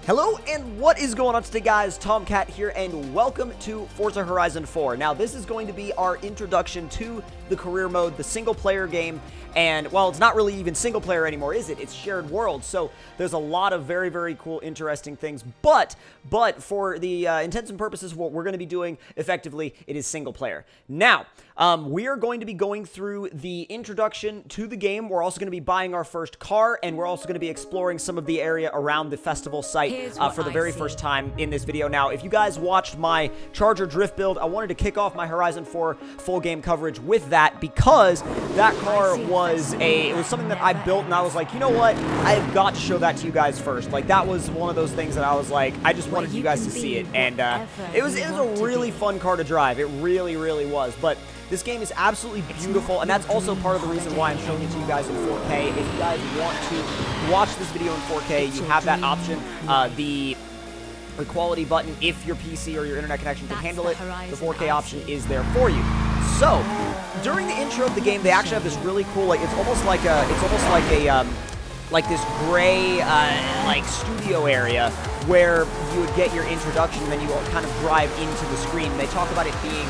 Hello and what is going on today, guys? Tomcat here and welcome to Forza Horizon 4. Now this is going to be our introduction to the career mode, the single player game, and well, it's not really even single player anymore, is it? It's shared world, so there's a lot of very cool, interesting things, but for the intents and purposes of what we're going to be doing, effectively, it is single player. Now, we are going to be going through the introduction to the game. We're also going to be buying our first car, and we're also going to be exploring some of the area around the festival site for the very first time in this video. Now, if you guys watched my Charger drift build, I wanted to kick off my Horizon 4 full game coverage with that because that car was something that I built, and I was like, you know what? I have got to show that to you guys first. Like, that was one of those things that I was like, I just wanted you guys to see it, and it was a really fun car to drive. It really was. But this game is absolutely beautiful, and that's also part of the reason why I'm showing it to you guys in 4K. If you guys want to watch this video in 4K, you have that option. The quality button, if your PC or your internet connection can handle it, the 4K option is there for you. So, during the intro of the game, they actually have this really cool, like, it's almost like this gray, like, studio area where you would get your introduction, and then you kind of drive into the screen. They talk about it being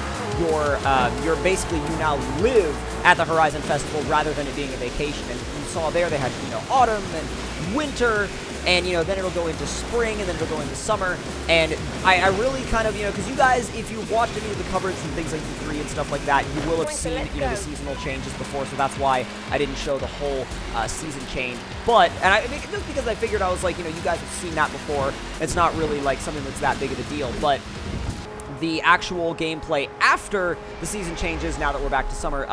basically, you now live at the Horizon Festival rather than it being a vacation. And you saw there they had, autumn and winter, and, then it'll go into spring, and then it'll go into summer. And I really kind of, because you guys, if you've watched any of the coverage and things like E3 and stuff like that, you will have seen, the seasonal changes before, so that's why I didn't show the whole season change. But, just because I figured, I was like, you guys have seen that before. It's not really, like, something that's that big of a deal, but the actual gameplay after the season changes, now that we're back to summer,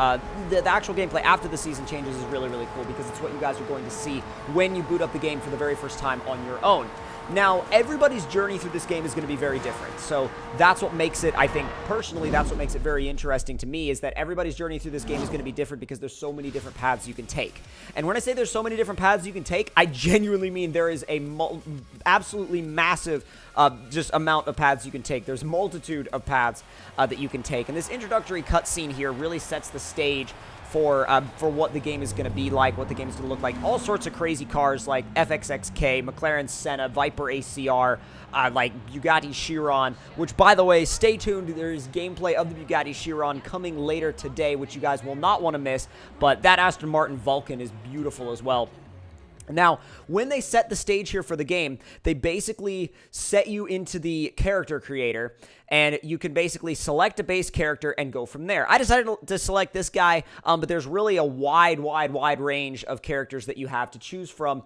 the actual gameplay after the season changes is really cool because it's what you guys are going to see when you boot up the game for the very first time on your own. Now, everybody's journey through this game is going to be very different, so that's what makes it, I think, personally, that's what makes it very interesting to me, is that everybody's journey through this game is going to be different because there's so many different paths you can take. And when I say there's so many different paths you can take, I genuinely mean there is a absolutely massive just amount of paths you can take. There's a multitude of paths that you can take, and this introductory cutscene here really sets the stage for what the game is going to be like, what the game is going to look like. All sorts of crazy cars like FXXK, McLaren Senna, Viper ACR, like Bugatti Chiron, which, by the way, stay tuned. There's gameplay of the Bugatti Chiron coming later today, which you guys will not want to miss, but that Aston Martin Vulcan is beautiful as well. Now, when they set the stage here for the game, they basically set you into the character creator, and you can basically select a base character and go from there. I decided to select this guy, but there's really a wide range of characters that you have to choose from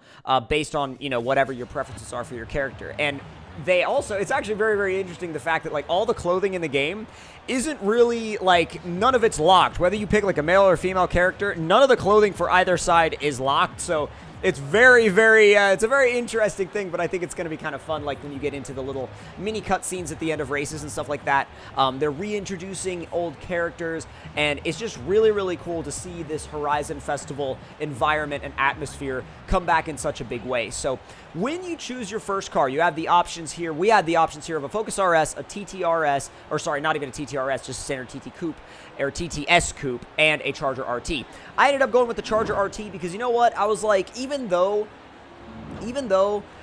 based on, whatever your preferences are for your character. And they also, it's actually very interesting, the fact that, like, all the clothing in the game isn't really, like, none of it's locked. Whether you pick, like, a male or female character, none of the clothing for either side is locked, so it's it's a very interesting thing, but I think it's going to be kind of fun, like, when you get into the little mini cutscenes at the end of races and stuff like that. They're reintroducing old characters, and it's just really cool to see this Horizon Festival environment and atmosphere come back in such a big way. So, when you choose your first car, you have the options here. We had the options here of a Focus RS, a TTRS, or sorry, not even a TTRS, just a standard TT Coupe, or TTS Coupe, and a Charger RT. I ended up going with the Charger RT because, you know what, I was like, even though,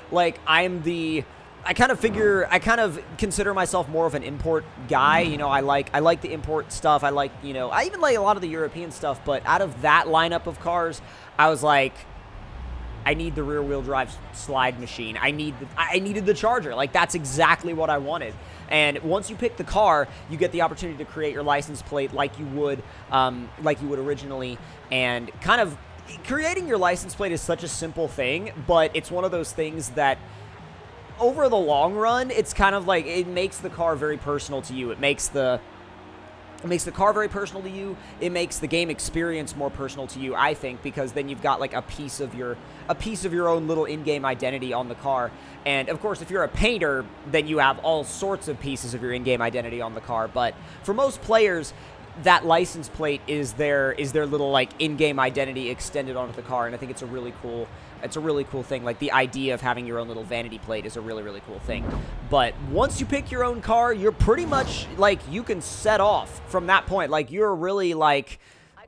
like, I kind of consider myself more of an import guy. I like the import stuff. I even like a lot of the European stuff, but out of that lineup of cars, I was like, I need the rear-wheel drive slide machine. I needed the Charger. Like, that's exactly what I wanted. And once you pick the car, you get the opportunity to create your license plate like you would originally. And kind of creating your license plate is such a simple thing, but it's one of those things that, over the long run, it's kind of like, it makes the car very personal to you. It makes the car very personal to you. It makes the game experience more personal to you, I think, because then you've got, like, a piece of your own little in-game identity on the car. And of course, if you're a painter, then you have all sorts of pieces of your in-game identity on the car. But for most players, that license plate is their little, like, in-game identity extended onto the car, and I think it's a really cool thing. Like, the idea of having your own little vanity plate is a really cool thing. But once you pick your own car, you're pretty much, like, you can set off from that point. Like, you're really, like,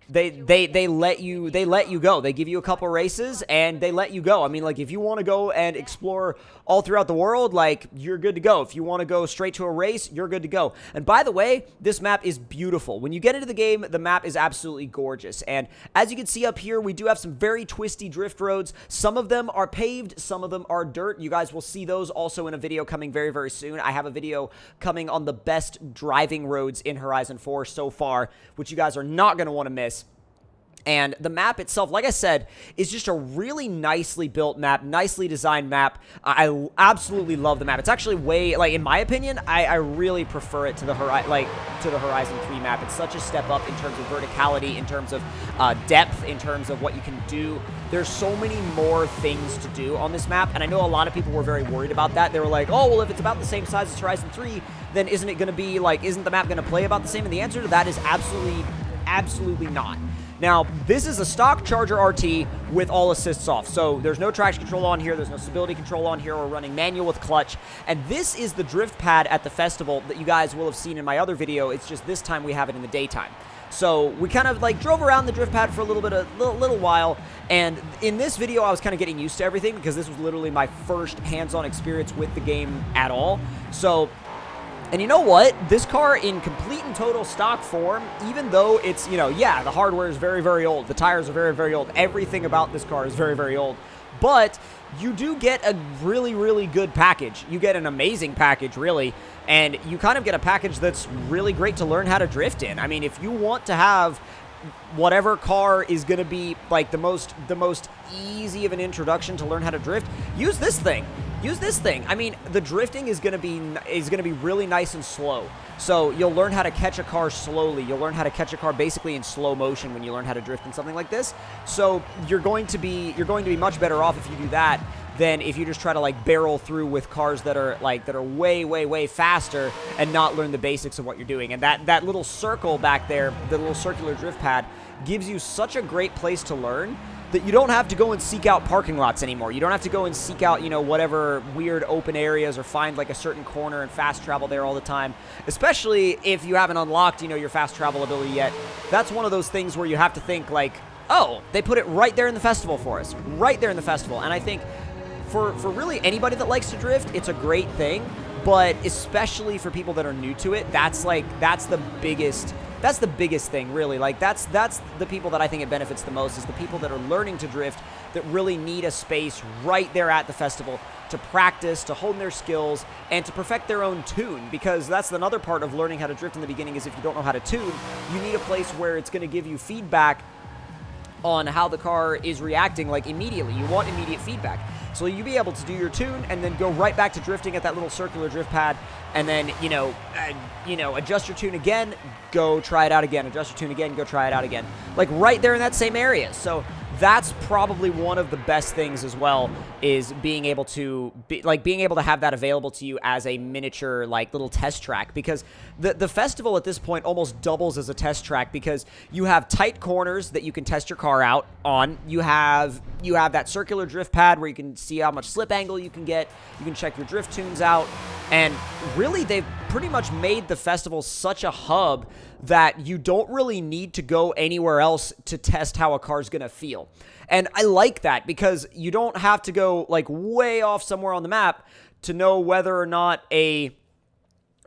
they let you go. They give you a couple races and they let you go. I mean, like, if you want to go and explore all throughout the world, like, you're good to go. If you want to go straight to a race, you're good to go. And by the way, this map is beautiful. When you get into the game, the map is absolutely gorgeous. And as you can see up here, we do have some very twisty drift roads. Some of them are paved, some of them are dirt. You guys will see those also in a video coming very, very soon. I have a video coming on the best driving roads in Horizon 4 so far, which you guys are not going to want to miss. And the map itself, like I said, is just a really nicely built map, nicely designed map. I absolutely love the map. It's actually way, like, in my opinion, I really prefer it to the Horizon 3 map. It's such a step up in terms of verticality, in terms of depth, in terms of what you can do. There's so many more things to do on this map, and I know a lot of people were very worried about that. They were like, oh, well, if it's about the same size as Horizon 3, then isn't it going to be, like, isn't the map going to play about the same? And the answer to that is absolutely not. Now, this is a stock Charger RT with all assists off, so there's no traction control on here, there's no stability control on here, we're running manual with clutch, and this is the drift pad at the festival that you guys will have seen in my other video. It's just this time we have it in the daytime. So we kind of like drove around the drift pad for a little while, and in this video I was kind of getting used to everything because this was literally my first hands-on experience with the game at all. So, and you know what? This car in complete and total stock form, even though it's, you know, yeah, the hardware is very, very old. The tires are very, very old. Everything about this car is very, very old. But you do get a really, really good package. You get an amazing package, really. And you kind of get a package that's really great to learn how to drift in. I mean, if you want to have whatever car is going to be like the most easy of an introduction to learn how to drift, use this thing. Use this thing. I mean, the drifting is going to be really nice and slow. So you'll learn how to catch a car slowly. You'll learn how to catch a car basically in slow motion when you learn how to drift in something like this. So you're going to be much better off if you do that than if you just try to like barrel through with cars that are way faster and not learn the basics of what you're doing. And that little circle back there, the little circular drift pad, gives you such a great place to learn that you don't have to go and seek out parking lots anymore. You don't have to go and seek out, you know, whatever weird open areas or find like a certain corner and fast travel there all the time, especially if you haven't unlocked, you know, your fast travel ability yet. That's one of those things where you have to think like, oh, they put it right there in the festival for us, right there in the festival. And I think for really anybody that likes to drift, it's a great thing, but especially for people that are new to it, that's the biggest thing, really. Like, that's the people that I think it benefits the most, is the people that are learning to drift, that really need a space right there at the festival to practice, to hone their skills, and to perfect their own tune, because that's another part of learning how to drift in the beginning, is if you don't know how to tune, you need a place where it's going to give you feedback on how the car is reacting, like, immediately. You want immediate feedback. So you be able to do your tune and then go right back to drifting at that little circular drift pad, and then, you know, adjust your tune again, go try it out again, adjust your tune again, go try it out again. Like, right there in that same area. So that's probably one of the best things as well, is being able to have that available to you as a miniature, like, little test track, because the festival at this point almost doubles as a test track, because you have tight corners that you can test your car out on. You have that circular drift pad where you can see how much slip angle you can get. You can check your drift tunes out. And really, they've pretty much made the festival such a hub that you don't really need to go anywhere else to test how a car's going to feel. And I like that, because you don't have to go like way off somewhere on the map to know whether or not you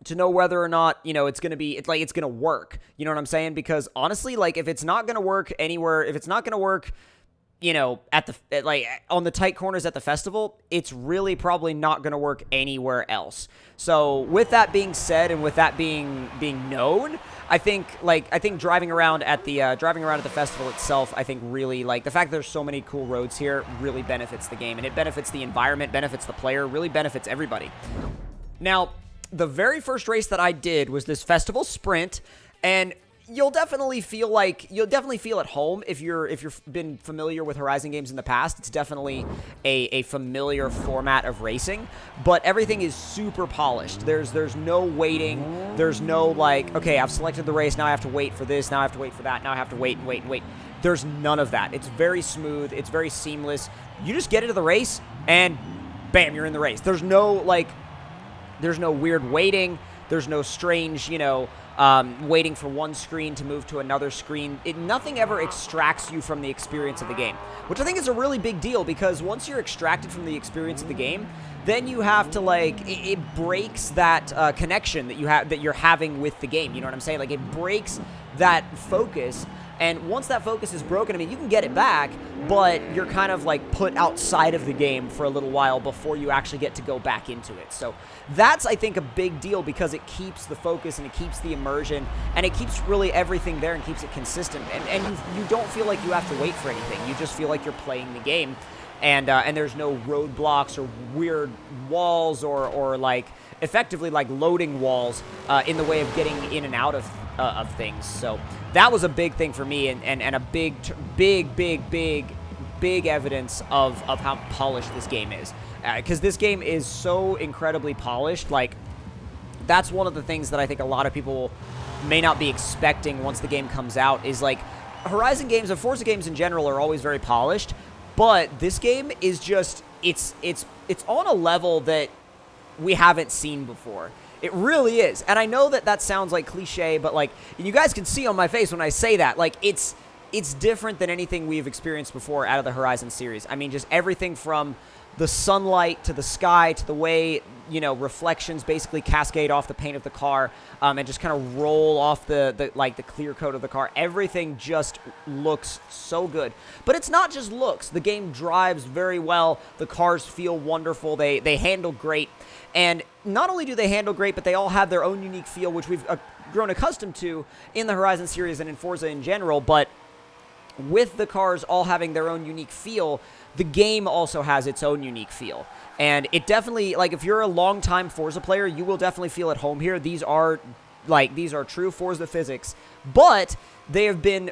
know, it's going to work. You know what I'm saying? Because honestly, like, if it's not going to work anywhere, if it's not going to work, you know, on the tight corners at the festival, it's really probably not going to work anywhere else. So with that being said, and with that being known, I think driving around at the festival itself, I think really, like, the fact that there's so many cool roads here really benefits the game, and it benefits the environment, benefits the player, really benefits everybody. Now, the very first race that I did was this festival sprint, and you'll definitely feel at home if you've been familiar with Horizon games in the past. It's definitely a familiar format of racing, but everything is super polished. There's no waiting. There's no like, okay, I've selected the race, now I have to wait for this, now I have to wait for that, now I have to wait and wait and wait. There's none of that. It's very smooth. It's very seamless. You just get into the race and bam, you're in the race. There's no weird waiting. There's no strange, waiting for one screen to move to another screen. Nothing ever extracts you from the experience of the game, which I think is a really big deal, because once you're extracted from the experience of the game, then you have to, like, it breaks that connection that you're having with the game. You know what I'm saying? Like, it breaks that focus. And once that focus is broken, I mean, you can get it back, but you're kind of, like, put outside of the game for a little while before you actually get to go back into it. So that's, I think, a big deal, because it keeps the focus and it keeps the immersion and it keeps really everything there and keeps it consistent. And you don't feel like you have to wait for anything. You just feel like you're playing the game, and there's no roadblocks or weird walls or like, effectively, like, loading walls in the way of getting in and out of things. So that was a big thing for me, and a big evidence of how polished this game is, because this game is so incredibly polished. Like, that's one of the things that I think a lot of people may not be expecting once the game comes out, is like, Horizon games and Forza games in general are always very polished, but this game is just, it's on a level that we haven't seen before. It really is. And I know that sounds like cliche, but, like, you guys can see on my face when I say that, like, it's different than anything we've experienced before out of the Horizon series. I mean, just everything from the sunlight to the sky to the way, reflections basically cascade off the paint of the car, and just kind of roll off the clear coat of the car. Everything just looks so good. But it's not just looks. The game drives very well. The cars feel wonderful. They handle great. And not only do they handle great, but they all have their own unique feel, which we've grown accustomed to in the Horizon series and in Forza in general. But with the cars all having their own unique feel, the game also has its own unique feel. And it definitely, like, if you're a longtime Forza player, you will definitely feel at home here. These are true Forza physics, but they have been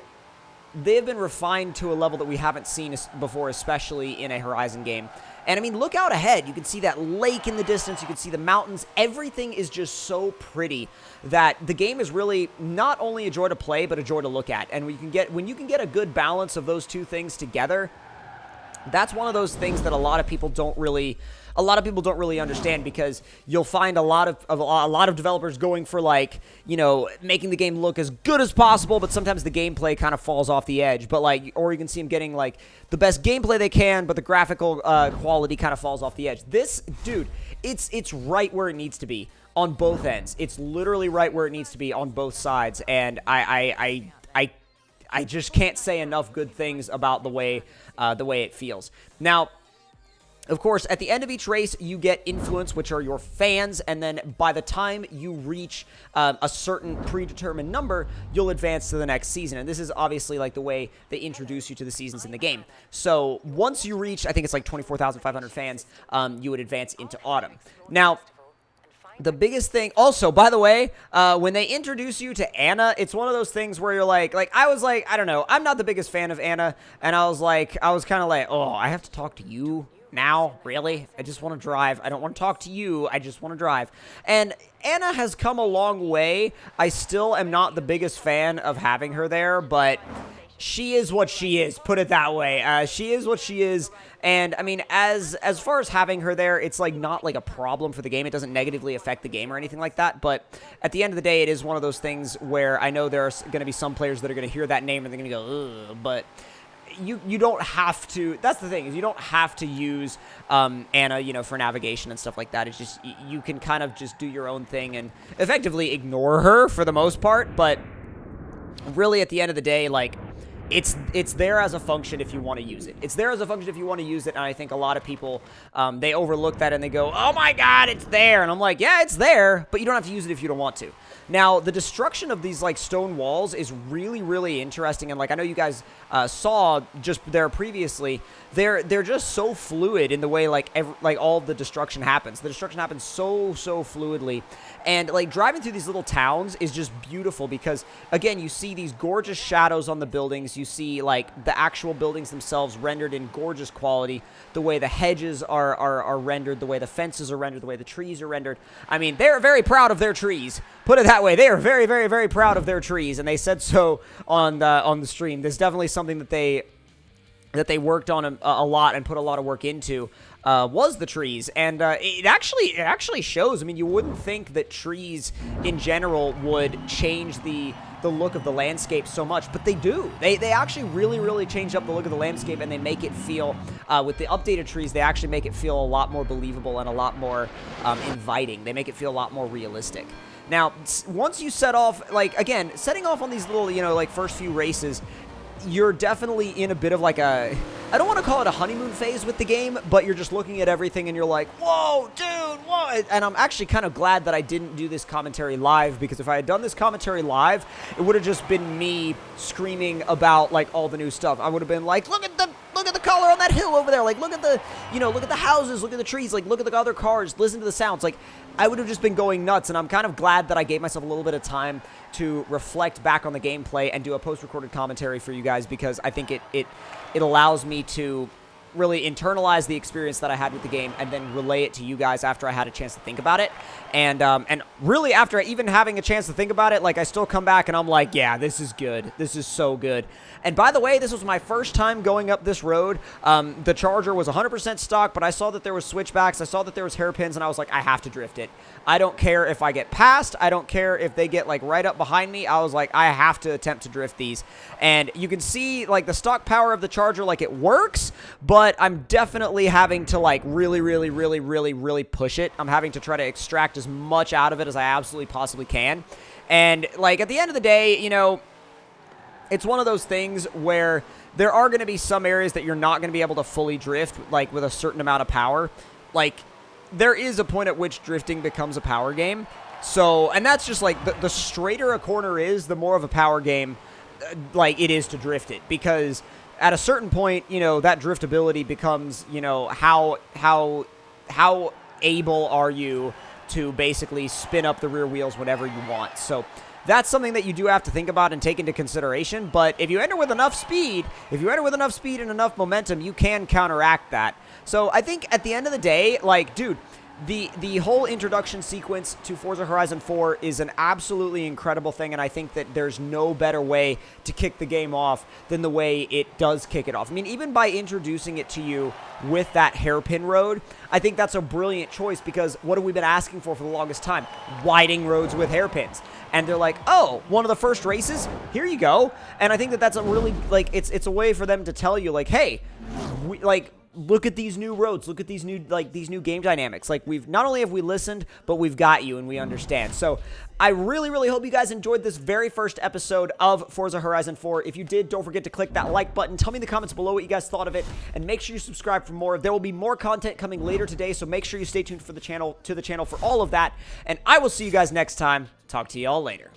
refined to a level that we haven't seen before, especially in a Horizon game. And, I mean, look out ahead. You can see that lake in the distance. You can see the mountains. Everything is just so pretty that the game is really not only a joy to play, but a joy to look at. And when you can get a good balance of those two things together, that's one of those things that a lot of people don't really understand, because you'll find a lot of developers going for, like, making the game look as good as possible, but sometimes the gameplay kind of falls off the edge. But, like, or you can see them getting, like, the best gameplay they can, but the graphical quality kind of falls off the edge. This, dude, it's right where it needs to be on both ends. It's literally right where it needs to be on both sides, and I just can't say enough good things about the way it feels. Now, of course, at the end of each race, you get influence, which are your fans, and then by the time you reach a certain predetermined number, you'll advance to the next season. And this is obviously, like, the way they introduce you to the seasons in the game. So once you reach, I think it's like 24,500 fans, you would advance into Autumn. Now, the biggest thing, also, by the way, when they introduce you to Anna, it's one of those things where you're like, I was like, I don't know, I'm not the biggest fan of Anna, and I was kind of like, oh, I have to talk to you now? Really? I just want to drive. I don't want to talk to you. I just want to drive. And Anna has come a long way. I still am not the biggest fan of having her there, but she is what she is, put it that way. She is what she is, and I mean, as far as having her there, it's like not like a problem for the game. It doesn't negatively affect the game or anything like that, but at the end of the day, it is one of those things where I know there's going to be some players that are going to hear that name and they're going to go, ugh, but you don't have to. That's the thing, is you don't have to use Anna, for navigation and stuff like that. It's just, you can kind of just do your own thing and effectively ignore her for the most part, but really at the end of the day, like, it's there as a function if you want to use it. It's there as a function if you want to use it, and I think a lot of people, they overlook that and they go, oh my god, it's there. And I'm like, yeah, it's there, but you don't have to use it if you don't want to. Now, the destruction of these, like, stone walls is really, really interesting, and, like, I know you guys saw just there previously, they're just so fluid in the way, like, all the destruction happens. The destruction happens so fluidly, and, like, driving through these little towns is just beautiful because, again, you see these gorgeous shadows on the buildings. You see, like, the actual buildings themselves rendered in gorgeous quality, the way the hedges are rendered, the way the fences are rendered, the way the trees are rendered. I mean, they're very proud of their trees. Put it that way. They are very, very, very proud of their trees, and they said so on the stream. There's definitely something that they worked on a lot and put a lot of work into. was the trees, and it actually shows. I mean, you wouldn't think that trees in general would change the look of the landscape so much, but they do. They actually really change up the look of the landscape, and they make it feel, with the updated trees, they actually make it feel a lot more believable and a lot more inviting. They make it feel a lot more realistic. Now, once you set off, like, again, setting off on these little, you know, like, first few races, you're definitely in a bit of like a, I don't want to call it a honeymoon phase with the game, but you're just looking at everything and you're like, whoa, dude, whoa. And I'm actually kind of glad that I didn't do this commentary live, because if I had done this commentary live, it would have just been me screaming about like all the new stuff. I would have been like, look at the color on that hill over there. Like, look at the, you know, look at the houses, look at the trees, like, look at the other cars, listen to the sounds. Like, I would have just been going nuts, and I'm kind of glad that I gave myself a little bit of time to reflect back on the gameplay and do a post-recorded commentary for you guys, because I think it allows me to really internalize the experience that I had with the game and then relay it to you guys after I had a chance to think about it. And really, after even having a chance to think about it, like, I still come back and I'm like, yeah, this is good. This is so good. And by the way, this was my first time going up this road. The Charger was 100% stock, but I saw that there was switchbacks. I saw that there was hairpins, and I was like, I have to drift it. I don't care if I get past. I don't care if they get, like, right up behind me. I was like, I have to attempt to drift these. And you can see, like, the stock power of the Charger, like, it works, but I'm definitely having to, like, really push it. I'm having to try to extract as much out of it as I absolutely possibly can. And, like, at the end of the day, you know, it's one of those things where there are going to be some areas that you're not going to be able to fully drift, like, with a certain amount of power. Like, there is a point at which drifting becomes a power game. So, and that's just, like, the straighter a corner is, the more of a power game, like, it is to drift it. Because at a certain point, you know, that driftability becomes, you know, how able are you to basically spin up the rear wheels whenever you want. So that's something that you do have to think about and take into consideration. But if you enter with enough speed, and enough momentum, you can counteract that. So I think at the end of the day, like, dude, the whole introduction sequence to Forza Horizon 4 is an absolutely incredible thing, and I think that there's no better way to kick the game off than the way it does kick it off. I mean, even by introducing it to you with that hairpin road, I think that's a brilliant choice, because what have we been asking for the longest time? Widening roads with hairpins. And they're like, oh, one of the first races? Here you go. And I think that that's a really, like, it's a way for them to tell you, like, hey, look at these new roads. Look at these new, like, these new game dynamics. Like, we've, not only have we listened, but we've got you and we understand. So I really hope you guys enjoyed this very first episode of Forza Horizon 4. If you did, don't forget to click that like button. Tell me in the comments below what you guys thought of it, and make sure you subscribe for more. There will be more content coming later today, so make sure you stay tuned for the channel, for all of that. And I will see you guys next time. Talk to y'all later.